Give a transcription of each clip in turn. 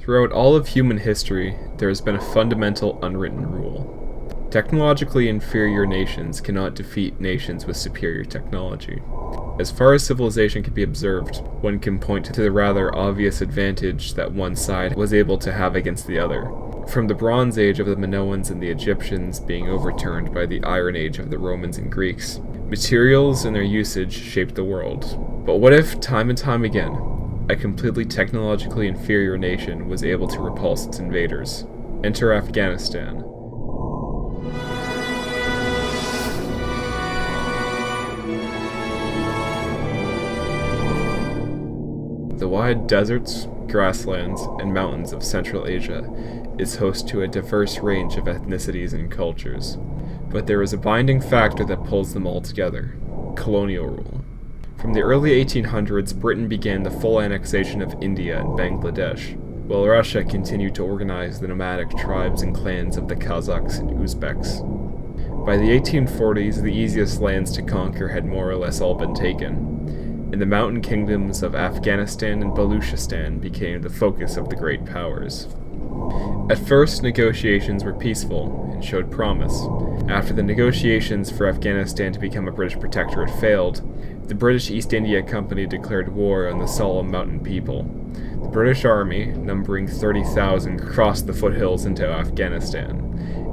Throughout all of human history, there has been a fundamental unwritten rule. Technologically inferior nations cannot defeat nations with superior technology. As far as civilization can be observed, one can point to the rather obvious advantage that one side was able to have against the other. From the Bronze Age of the Minoans and the Egyptians being overturned by the Iron Age of the Romans and Greeks, materials and their usage shaped the world. But what if, time and time again, a completely technologically inferior nation was able to repulse its invaders? Enter Afghanistan. The wide deserts, grasslands, and mountains of Central Asia is host to a diverse range of ethnicities and cultures. But there is a binding factor that pulls them all together: colonial rule. From the early 1800s, Britain began the full annexation of India and Bangladesh, while Russia continued to organize the nomadic tribes and clans of the Kazakhs and Uzbeks. By the 1840s, the easiest lands to conquer had more or less all been taken, and the mountain kingdoms of Afghanistan and Baluchistan became the focus of the great powers. At first, negotiations were peaceful and showed promise. After the negotiations for Afghanistan to become a British protectorate failed, the British East India Company declared war on the solemn mountain people. The British Army, numbering 30,000, crossed the foothills into Afghanistan,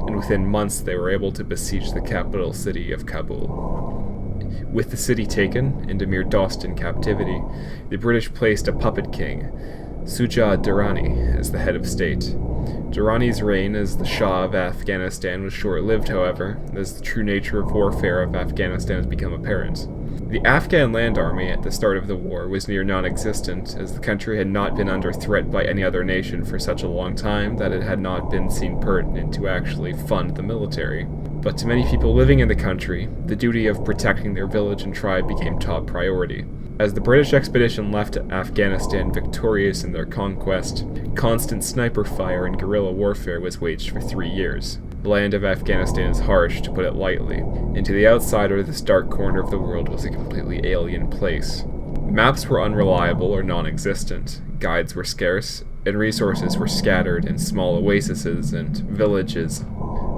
and within months they were able to besiege the capital city of Kabul. With the city taken, and Amir Dost in captivity, the British placed a puppet king, Shuja Durrani, as the head of state. Durrani's reign as the Shah of Afghanistan was short-lived, however, as the true nature of warfare of Afghanistan has become apparent. The Afghan land army at the start of the war was near non-existent, as the country had not been under threat by any other nation for such a long time that it had not been seen pertinent to actually fund the military. But to many people living in the country, the duty of protecting their village and tribe became top priority. As the British expedition left Afghanistan victorious in their conquest, constant sniper fire and guerrilla warfare was waged for 3 years. The land of Afghanistan is harsh, to put it lightly, and to the outsider this dark corner of the world was a completely alien place. Maps were unreliable or non-existent, guides were scarce, and resources were scattered in small oases and villages.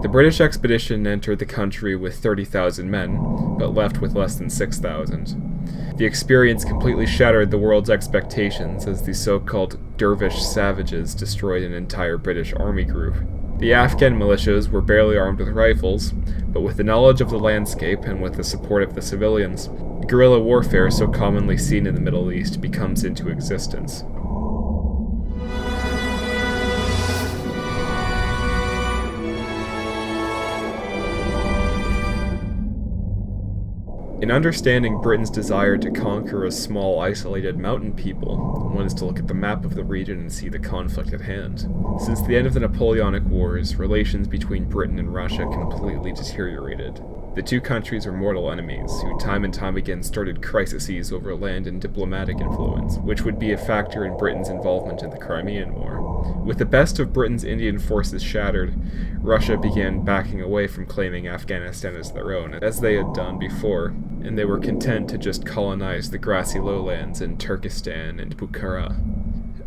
The British expedition entered the country with 30,000 men, but left with less than 6,000. The experience completely shattered the world's expectations as the so-called dervish savages destroyed an entire British army group. The Afghan militias were barely armed with rifles, but with the knowledge of the landscape and with the support of the civilians, guerrilla warfare so commonly seen in the Middle East becomes into existence. In understanding Britain's desire to conquer a small, isolated mountain people, one is to look at the map of the region and see the conflict at hand. Since the end of the Napoleonic Wars, relations between Britain and Russia completely deteriorated. The two countries were mortal enemies, who time and time again started crises over land and diplomatic influence, which would be a factor in Britain's involvement in the Crimean War. With the best of Britain's Indian forces shattered, Russia began backing away from claiming Afghanistan as their own, as they had done before, and they were content to just colonize the grassy lowlands in Turkestan and Bukhara.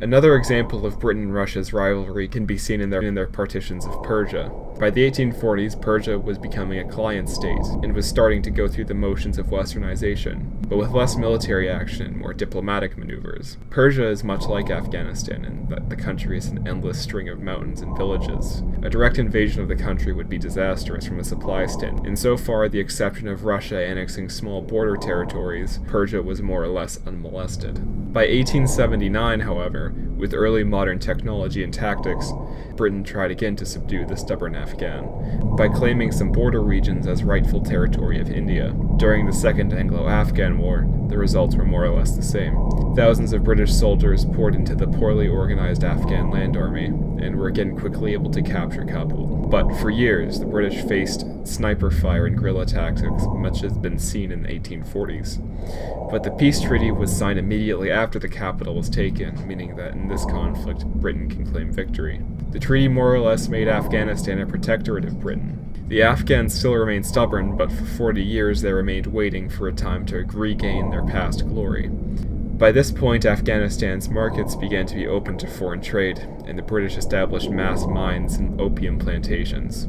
Another example of Britain and Russia's rivalry can be seen in their partitions of Persia. By the 1840s, Persia was becoming a client state and was starting to go through the motions of westernization, but with less military action and more diplomatic maneuvers. Persia is much like Afghanistan in that the country is an endless string of mountains and villages. A direct invasion of the country would be disastrous from a supply standpoint. In so far, the exception of Russia annexing small border territories, Persia was more or less unmolested. By 1879, however, with early modern technology and tactics, Britain tried again to subdue the stubborn Afghan, by claiming some border regions as rightful territory of India. During the Second Anglo-Afghan War, the results were more or less the same. Thousands of British soldiers poured into the poorly organized Afghan land army, and were again quickly able to capture Kabul. But for years, the British faced sniper fire and guerrilla tactics, much as has been seen in the 1840s. But the peace treaty was signed immediately after the capital was taken, meaning that in this conflict, Britain can claim victory. The treaty more or less made Afghanistan a protectorate of Britain. The Afghans still remained stubborn, but for 40 years they remained waiting for a time to regain their past glory. By this point, Afghanistan's markets began to be open to foreign trade, and the British established mass mines and opium plantations.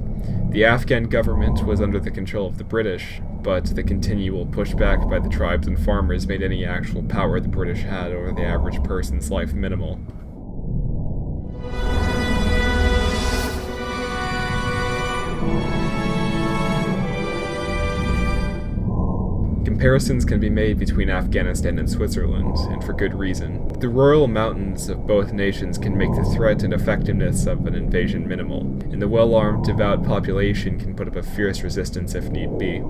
The Afghan government was under the control of the British, but the continual pushback by the tribes and farmers made any actual power the British had over the average person's life minimal. Comparisons can be made between Afghanistan and Switzerland, and for good reason. The rural mountains of both nations can make the threat and effectiveness of an invasion minimal, and the well-armed, devout population can put up a fierce resistance if need be.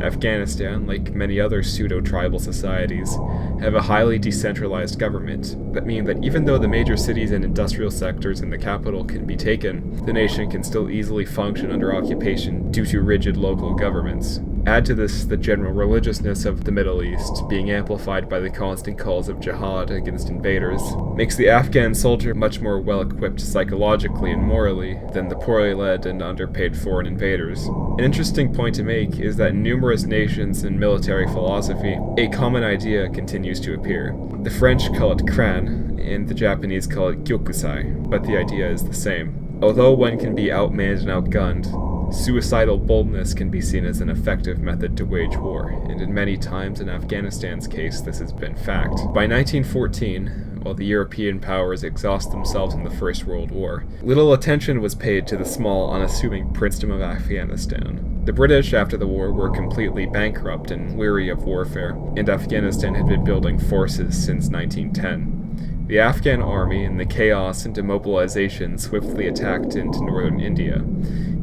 Afghanistan, like many other pseudo-tribal societies, have a highly decentralized government, that means that even though the major cities and industrial sectors in the capital can be taken, the nation can still easily function under occupation due to rigid local governments. Add to this the general religiousness of the Middle East, being amplified by the constant calls of jihad against invaders, makes the Afghan soldier much more well-equipped psychologically and morally than the poorly led and underpaid foreign invaders. An interesting point to make is that in numerous nations and military philosophy, a common idea continues to appear. The French call it kran, and the Japanese call it gyokusai, but the idea is the same. Although one can be outmanned and outgunned, suicidal boldness can be seen as an effective method to wage war, and in many times in Afghanistan's case this has been fact. By 1914, while the European powers exhaust themselves in the First World War, little attention was paid to the small, unassuming princedom of Afghanistan. The British, after the war, were completely bankrupt and weary of warfare, and Afghanistan had been building forces since 1910. The Afghan army, in the chaos and demobilization, swiftly attacked into northern India.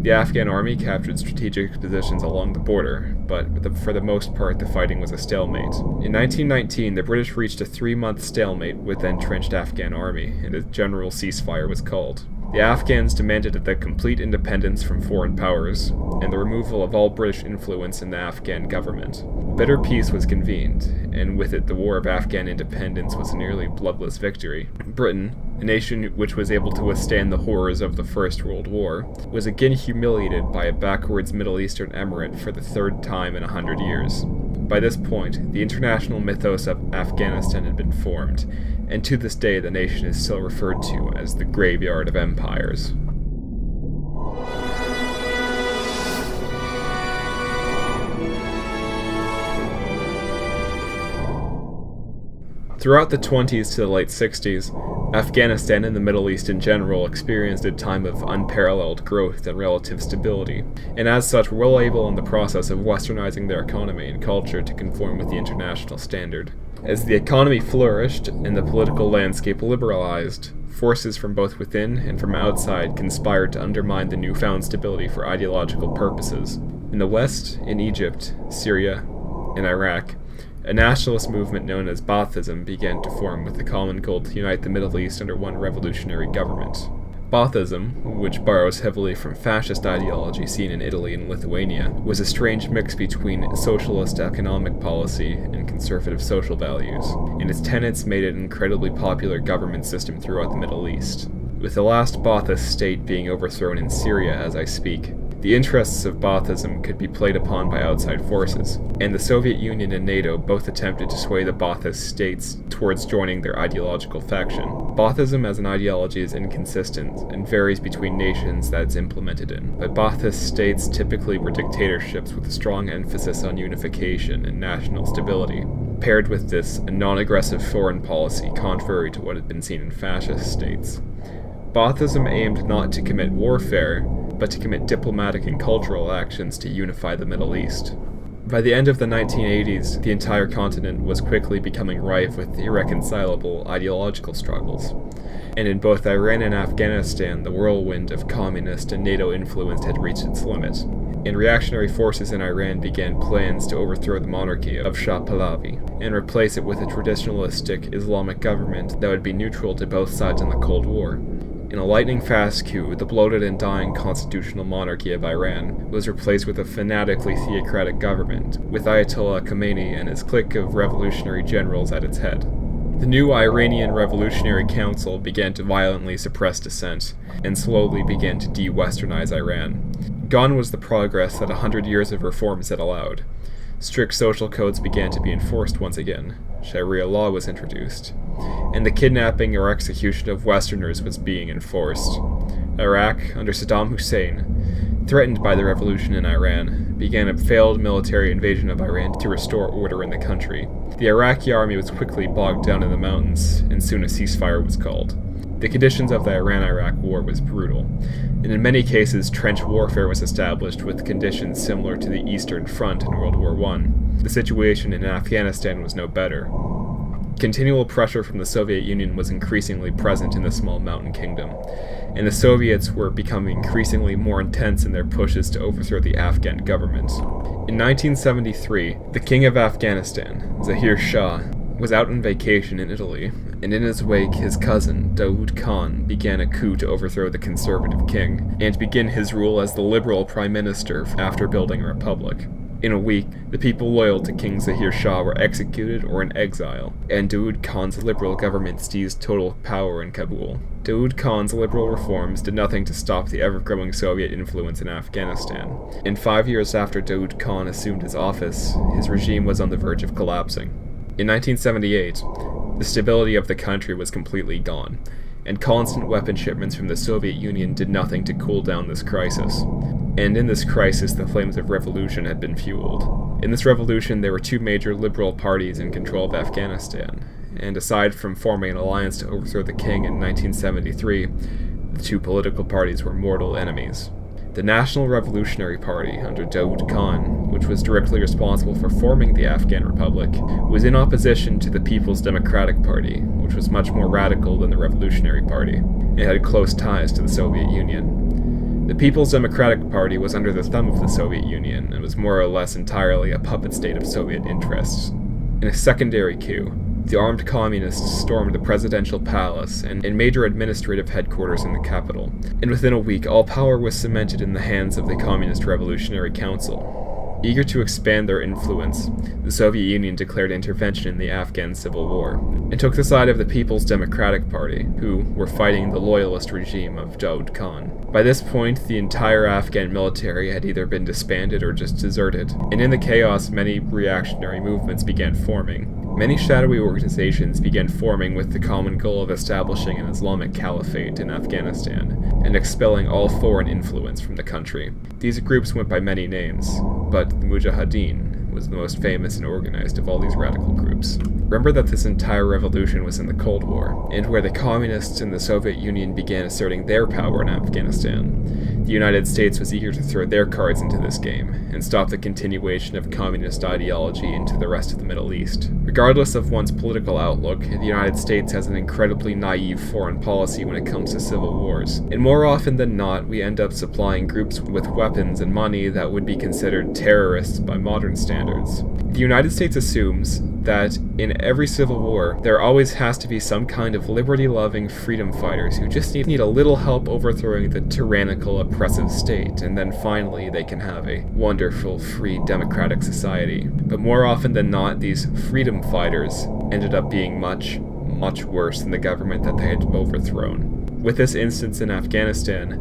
The Afghan army captured strategic positions along the border, but for the most part the fighting was a stalemate. In 1919, the British reached a 3-month stalemate with the entrenched Afghan army, and a general ceasefire was called. The Afghans demanded the complete independence from foreign powers, and the removal of all British influence in the Afghan government. A bitter peace was convened, and with it the War of Afghan Independence was a nearly bloodless victory. Britain, a nation which was able to withstand the horrors of the First World War, was again humiliated by a backwards Middle Eastern emirate for the third time in 100 years. By this point, the international mythos of Afghanistan had been formed, and to this day the nation is still referred to as the graveyard of empires. Throughout the 20s to the late 60s, Afghanistan and the Middle East in general experienced a time of unparalleled growth and relative stability, and as such were well able in the process of westernizing their economy and culture to conform with the international standard. As the economy flourished and the political landscape liberalized, forces from both within and from outside conspired to undermine the newfound stability for ideological purposes. In the West, in Egypt, Syria, and Iraq, a nationalist movement known as Baathism began to form with the common goal to unite the Middle East under one revolutionary government. Baathism, which borrows heavily from fascist ideology seen in Italy and Lithuania, was a strange mix between socialist economic policy and conservative social values, and its tenets made it an incredibly popular government system throughout the Middle East. With the last Baathist state being overthrown in Syria as I speak, the interests of Baathism could be played upon by outside forces, and the Soviet Union and NATO both attempted to sway the Baathist states towards joining their ideological faction. Baathism as an ideology is inconsistent and varies between nations that it's implemented in, but Baathist states typically were dictatorships with a strong emphasis on unification and national stability. Paired with this, a non-aggressive foreign policy contrary to what had been seen in fascist states. Baathism aimed not to commit warfare, but to commit diplomatic and cultural actions to unify the Middle East. By the end of the 1980s, the entire continent was quickly becoming rife with irreconcilable ideological struggles, and in both Iran and Afghanistan, the whirlwind of communist and NATO influence had reached its limit, and reactionary forces in Iran began plans to overthrow the monarchy of Shah Pahlavi and replace it with a traditionalistic Islamic government that would be neutral to both sides in the Cold War. In a lightning-fast coup, the bloated and dying constitutional monarchy of Iran was replaced with a fanatically theocratic government, with Ayatollah Khomeini and his clique of revolutionary generals at its head. The new Iranian Revolutionary Council began to violently suppress dissent, and slowly began to de-westernize Iran. Gone was the progress that 100 years of reforms had allowed. strict social codes began to be enforced once again. Sharia law was introduced, and the kidnapping or execution of Westerners was being enforced. Iraq, under Saddam Hussein, threatened by the revolution in Iran, began a failed military invasion of Iran to restore order in the country. The Iraqi army was quickly bogged down in the mountains, and soon a ceasefire was called. The conditions of the Iran-Iraq war was brutal, and in many cases trench warfare was established with conditions similar to the Eastern Front in World War I. The situation in Afghanistan was no better. Continual pressure from the Soviet Union was increasingly present in the small mountain kingdom, and the Soviets were becoming increasingly more intense in their pushes to overthrow the Afghan government. In 1973, the King of Afghanistan, Zahir Shah, was out on vacation in Italy, and in his wake his cousin, Daoud Khan, began a coup to overthrow the conservative king, and begin his rule as the liberal prime minister after building a republic. In a week, the people loyal to King Zahir Shah were executed or in exile, and Daoud Khan's liberal government seized total power in Kabul. Daoud Khan's liberal reforms did nothing to stop the ever-growing Soviet influence in Afghanistan, and 5 years after Daoud Khan assumed his office, his regime was on the verge of collapsing. In 1978, the stability of the country was completely gone, and constant weapon shipments from the Soviet Union did nothing to cool down this crisis. And in this crisis, the flames of revolution had been fueled. In this revolution, there were two major liberal parties in control of Afghanistan, and aside from forming an alliance to overthrow the king in 1973, the two political parties were mortal enemies. The National Revolutionary Party, under Daoud Khan, which was directly responsible for forming the Afghan Republic, was in opposition to the People's Democratic Party, which was much more radical than the Revolutionary Party, and had close ties to the Soviet Union. The People's Democratic Party was under the thumb of the Soviet Union, and was more or less entirely a puppet state of Soviet interests. In a secondary coup, the armed communists stormed the presidential palace and major administrative headquarters in the capital, and within a week all power was cemented in the hands of the Communist Revolutionary Council. Eager to expand their influence, the Soviet Union declared intervention in the Afghan Civil War, and took the side of the People's Democratic Party, who were fighting the loyalist regime of Daoud Khan. By this point, the entire Afghan military had either been disbanded or just deserted, and in the chaos many reactionary movements began forming. Many shadowy organizations began forming with the common goal of establishing an Islamic caliphate in Afghanistan and expelling all foreign influence from the country. These groups went by many names, but the Mujahideen was the most famous and organized of all these radical groups. Remember that this entire revolution was in the Cold War, and where the communists in the Soviet Union began asserting their power in Afghanistan. The United States was eager to throw their cards into this game, and stop the continuation of communist ideology into the rest of the Middle East. Regardless of one's political outlook, the United States has an incredibly naive foreign policy when it comes to civil wars, and more often than not, we end up supplying groups with weapons and money that would be considered terrorists by modern standards. The United States assumes that in every civil war, there always has to be some kind of liberty-loving freedom fighters who just need a little help overthrowing the tyrannical, oppressive state, and then finally they can have a wonderful, free, democratic society. But more often than not, these freedom fighters ended up being much, much worse than the government that they had overthrown. With this instance in Afghanistan,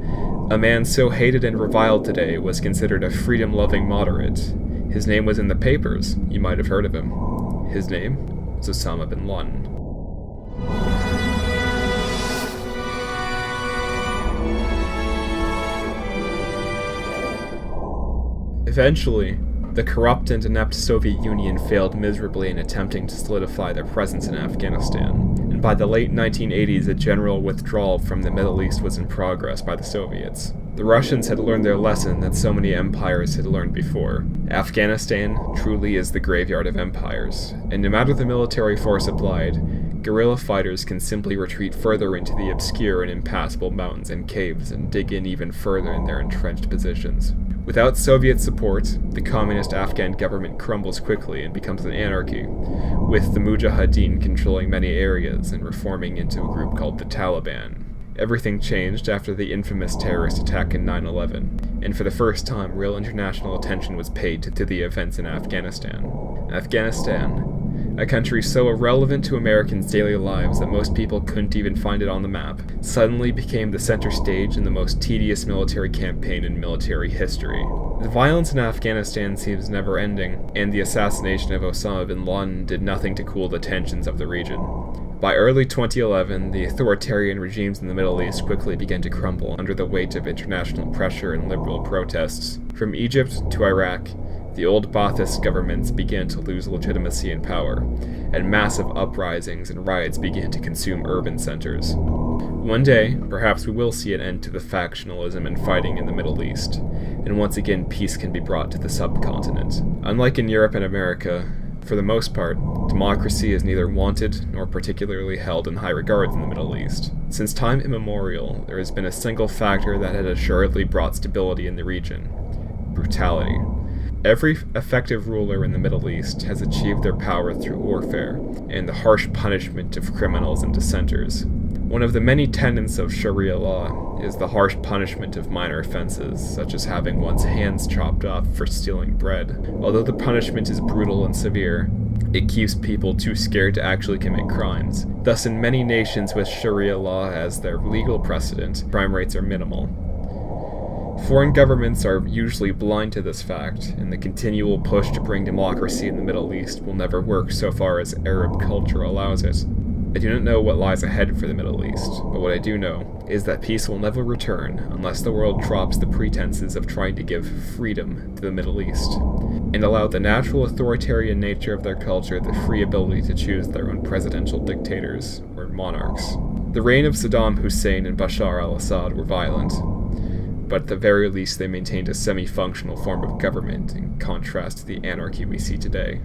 a man so hated and reviled today was considered a freedom-loving moderate. His name was in the papers. You might have heard of him. His name was Osama Bin Laden. Eventually, the corrupt and inept Soviet Union failed miserably in attempting to solidify their presence in Afghanistan, and by the late 1980s a general withdrawal from the Middle East was in progress by the Soviets. The Russians had learned their lesson that so many empires had learned before. Afghanistan truly is the graveyard of empires, and no matter the military force applied, guerrilla fighters can simply retreat further into the obscure and impassable mountains and caves and dig in even further in their entrenched positions. Without Soviet support, the communist Afghan government crumbles quickly and becomes an anarchy, with the Mujahideen controlling many areas and reforming into a group called the Taliban. Everything changed after the infamous terrorist attack in 9/11, and for the first time real international attention was paid to the events in Afghanistan. Afghanistan, a country so irrelevant to Americans' daily lives that most people couldn't even find it on the map, suddenly became the center stage in the most tedious military campaign in military history. The violence in Afghanistan seems never-ending, and the assassination of Osama Bin Laden did nothing to cool the tensions of the region. By early 2011, the authoritarian regimes in the Middle East quickly began to crumble under the weight of international pressure and liberal protests. From Egypt to Iraq, the old Ba'athist governments began to lose legitimacy and power, and massive uprisings and riots began to consume urban centers. One day, perhaps we will see an end to the factionalism and fighting in the Middle East, and once again peace can be brought to the subcontinent. Unlike in Europe and America, for the most part, democracy is neither wanted nor particularly held in high regard in the Middle East. Since time immemorial, there has been a single factor that had assuredly brought stability in the region: brutality. Every effective ruler in the Middle East has achieved their power through warfare and the harsh punishment of criminals and dissenters. One of the many tenets of Sharia law is the harsh punishment of minor offenses, such as having one's hands chopped off for stealing bread. Although the punishment is brutal and severe, it keeps people too scared to actually commit crimes. Thus, in many nations with Sharia law as their legal precedent, crime rates are minimal. Foreign governments are usually blind to this fact, and the continual push to bring democracy in the Middle East will never work so far as Arab culture allows it. I do not know what lies ahead for the Middle East, but what I do know is that peace will never return unless the world drops the pretenses of trying to give freedom to the Middle East, and allow the natural authoritarian nature of their culture the free ability to choose their own presidential dictators, or monarchs. The reign of Saddam Hussein and Bashar al-Assad were violent, but at the very least they maintained a semi-functional form of government in contrast to the anarchy we see today.